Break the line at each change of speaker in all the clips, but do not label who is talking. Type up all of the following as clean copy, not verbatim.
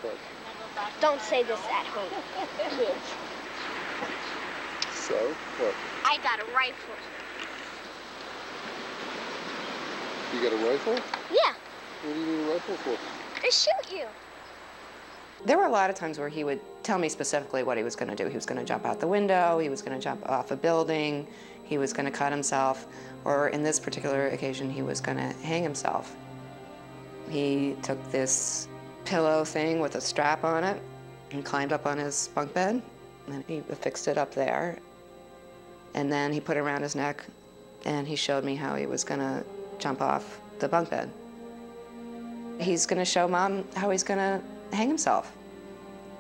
What?
Don't say this at home, kids.
So, what?
I got a rifle.
You got a rifle?
Yeah.
What do you need a rifle for?
To shoot you.
There were a lot of times where he would tell me specifically what he was going to do. He was going to jump out the window, he was going to jump off a building, he was going to cut himself, or in this particular occasion, he was going to hang himself. He took this pillow thing with a strap on it and climbed up on his bunk bed, and he affixed it up there. And then he put it around his neck, and he showed me how he was going to jump off the bunk bed. He's going to show Mom how he's going to hang himself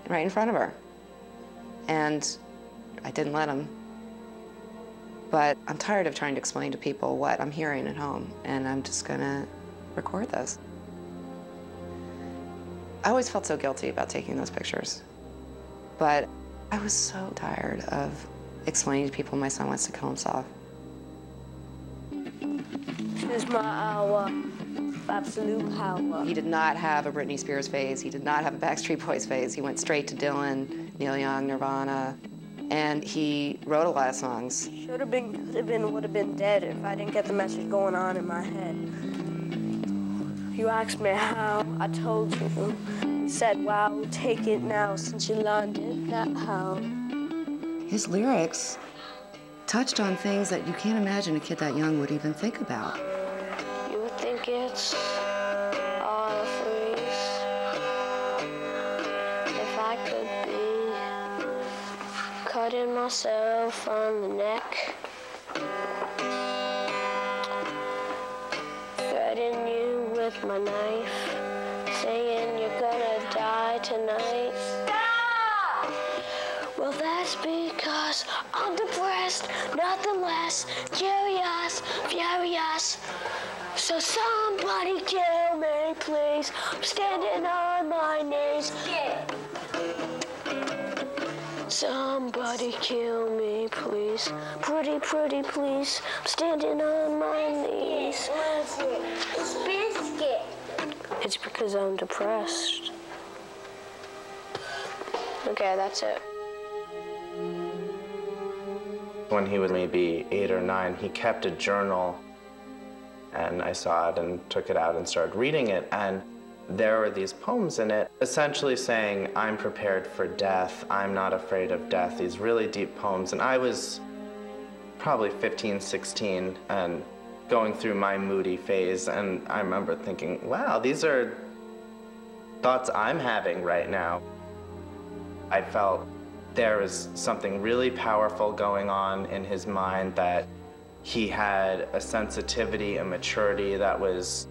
right in front of her. And I didn't let him. But I'm tired of trying to explain to people what I'm hearing at home, and I'm just gonna record this. I always felt so guilty about taking those pictures. But I was so tired of explaining to people my son wants to kill himself.
She's my hour. Absolute power.
He did not have a Britney Spears phase. He did not have a Backstreet Boys phase. He went straight to Dylan, Neil Young, Nirvana, and he wrote a lot of songs.
Should have been, could have been, would have been dead if I didn't get the message going on in my head. You asked me how, I told you. You said, wow, take it now since you learned it, not how.
His lyrics touched on things that you can't imagine a kid that young would even think about.
You would think it's all a freeze. If I could be cutting myself on the neck, threading you with my knife, saying you're gonna die tonight. Stop! Well, that's because I'm depressed, nothing less, curious, furious. So somebody kill me, please. I'm standing on my knees. Somebody kill me, please. Pretty, pretty, please. I'm standing on my knees.
It's biscuit.
It's because I'm depressed. Okay, that's it.
When he was maybe 8 or 9, he kept a journal, and I saw it and took it out and started reading it, and there were these poems in it essentially saying, I'm prepared for death, I'm not afraid of death, these really deep poems. And I was probably 15, 16 and going through my moody phase, and I remember thinking, wow, these are thoughts I'm having right now. I felt there was something really powerful going on in his mind, that he had a sensitivity, a maturity that was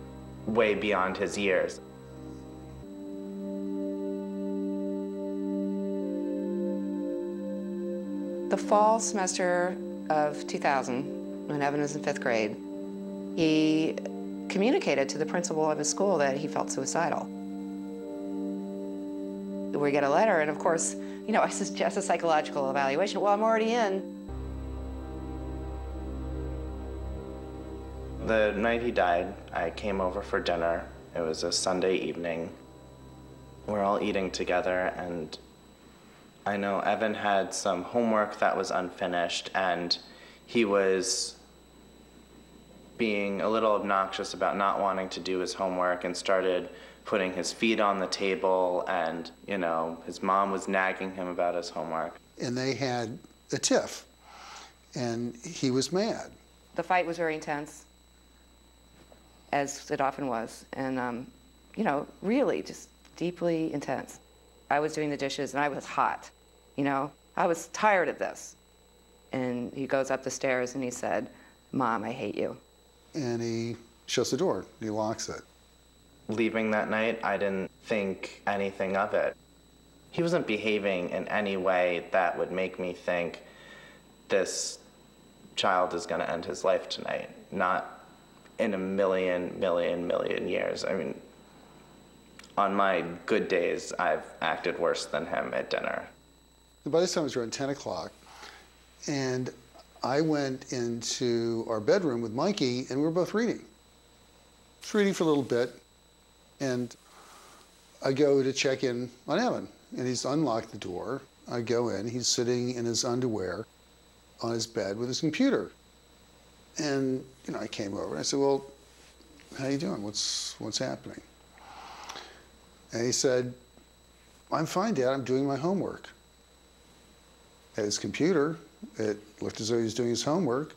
way beyond his years.
The fall semester of 2000, when Evan was in 5th grade, he communicated to the principal of his school that he felt suicidal. We get a letter, and of course, you know, I suggest a psychological evaluation. Well, I'm already in.
The night he died, I came over for dinner. It was a Sunday evening. We're all eating together, and I know Evan had some homework that was unfinished, and he was being a little obnoxious about not wanting to do his homework and started putting his feet on the table, and, you know, his mom was nagging him about his homework.
And they had a tiff, and he was mad.
The fight was very intense, as it often was, and, you know, really just deeply intense. I was doing the dishes, and I was hot, you know? I was tired of this. And he goes up the stairs, and he said, Mom, I hate you.
And he shuts the door, he locks it.
Leaving that night, I didn't think anything of it. He wasn't behaving in any way that would make me think this child is going to end his life tonight. Not in a million years. I mean, on my good days, I've acted worse than him at dinner.
By this time it was around 10 o'clock, and I went into our bedroom with Mikey, and we were both reading. Just reading for a little bit, and I go to check in on Evan, and he's unlocked the door. I go in, he's sitting in his underwear on his bed with his computer. And, you know, I came over and I said, well, how you doing? What's happening? And he said, I'm fine, Dad, I'm doing my homework. At his computer, it looked as though he was doing his homework.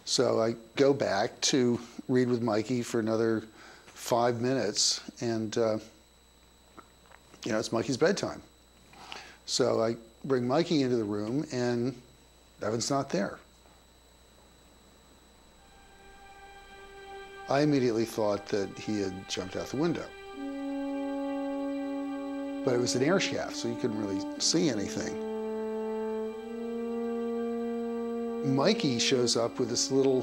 So I go back to read with Mikey for another 5 minutes, and you know, it's Mikey's bedtime. So I bring Mikey into the room, and Evan's not there. I immediately thought that he had jumped out the window. But it was an air shaft, so you couldn't really see anything. Mikey shows up with this little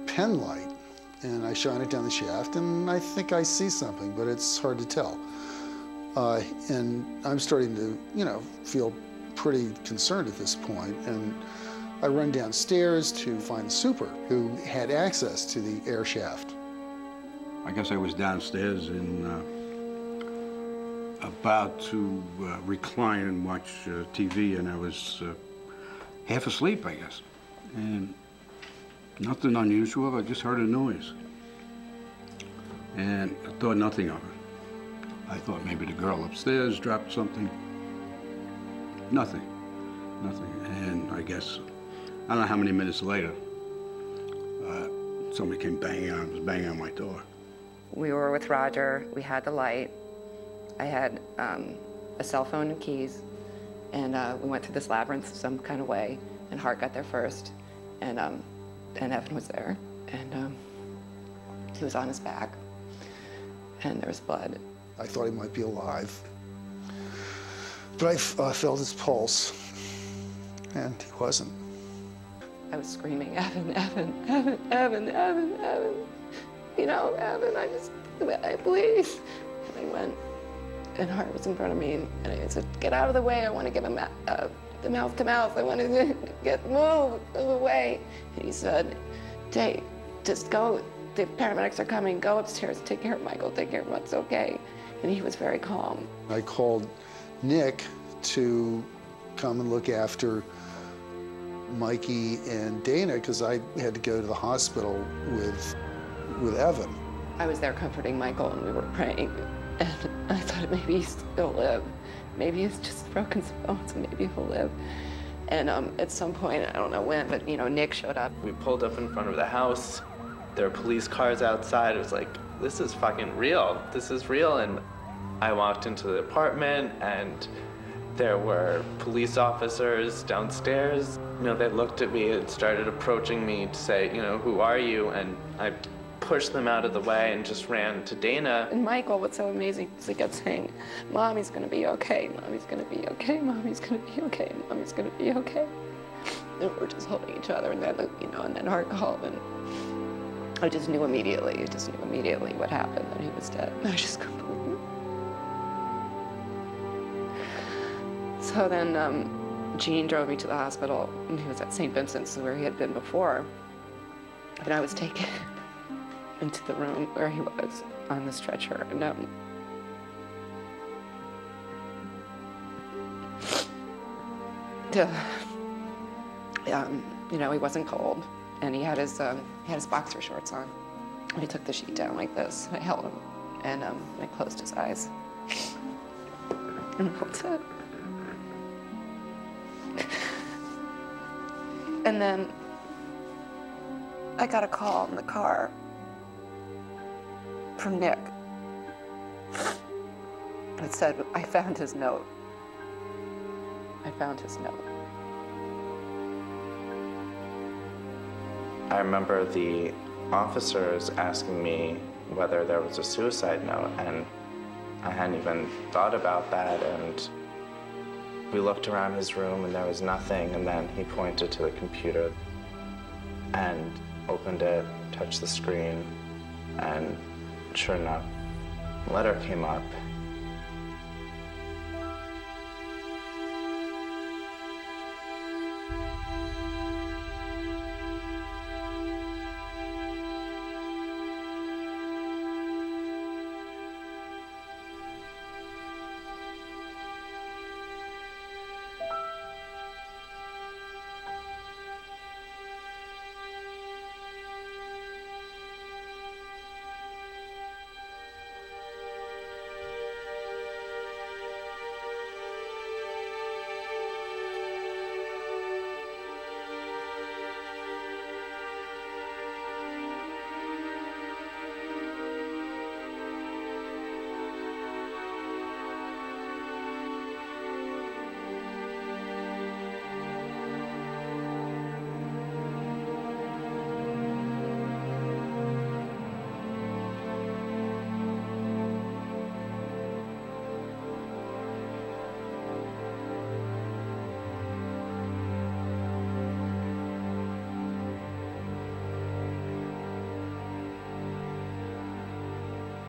pen light, and I shine it down the shaft, and I think I see something, but it's hard to tell. And I'm starting to, you know, feel pretty concerned at this point, and I run downstairs to find the super, who had access to the air shaft.
I guess I was downstairs and about to recline and watch TV, and I was half asleep, I guess. And nothing unusual, I just heard a noise. And I thought nothing of it. I thought maybe the girl upstairs dropped something. Nothing, nothing. And I guess, I don't know how many minutes later, somebody came was banging on my door.
We were with Roger, we had the light. I had a cell phone and keys, and we went through this labyrinth some kind of way, and Hart got there first, and Evan was there, and he was on his back, and there was blood.
I thought he might be alive, but I felt his pulse, and he wasn't.
I was screaming, Evan, Evan, Evan, Evan, Evan, Evan. You know, Evan, please. And I went, and Hart was in front of me, and I said, get out of the way, I want to give him the mouth to mouth, I want to move away. And he said, Dave, just go, the paramedics are coming, go upstairs, take care of Michael, take care of him, it's okay. And he was very calm. I
called Nick to come and look after Mikey and Dana, because I had to go to the hospital with Evan.
I was there comforting Michael, and we were praying, and I thought maybe he'll live. Maybe he's just broken some bones, and maybe he'll live. And at some point, I don't know when, but you know, Nick showed up.
We pulled up in front of the house. There were police cars outside. It was like, this is fucking real. This is real. And I walked into the apartment, and there were police officers downstairs. You know, they looked at me and started approaching me to say, you know, who are you? And I pushed them out of the way and just ran to Dana.
And Michael, what's so amazing is he kept saying, Mommy's gonna be okay, Mommy's gonna be okay, Mommy's gonna be okay, Mommy's gonna be okay. And we're just holding each other, and then, you know, and then Hart called, and I just knew immediately, what happened, that he was dead. I just couldn't believe it. So then Gene drove me to the hospital, and he was at St. Vincent's where he had been before. And I was taken into the room where he was on the stretcher. And you know, he wasn't cold, and he had his boxer shorts on. And he took the sheet down like this. I held him, and I closed his eyes, and that's it. And then I got a call in the car from Nick. It said, I found his note. I found his note.
I remember the officers asking me whether there was a suicide note, and I hadn't even thought about that. And we looked around his room, and there was nothing, and then he pointed to the computer and opened it, touched the screen, and sure enough, a letter came up.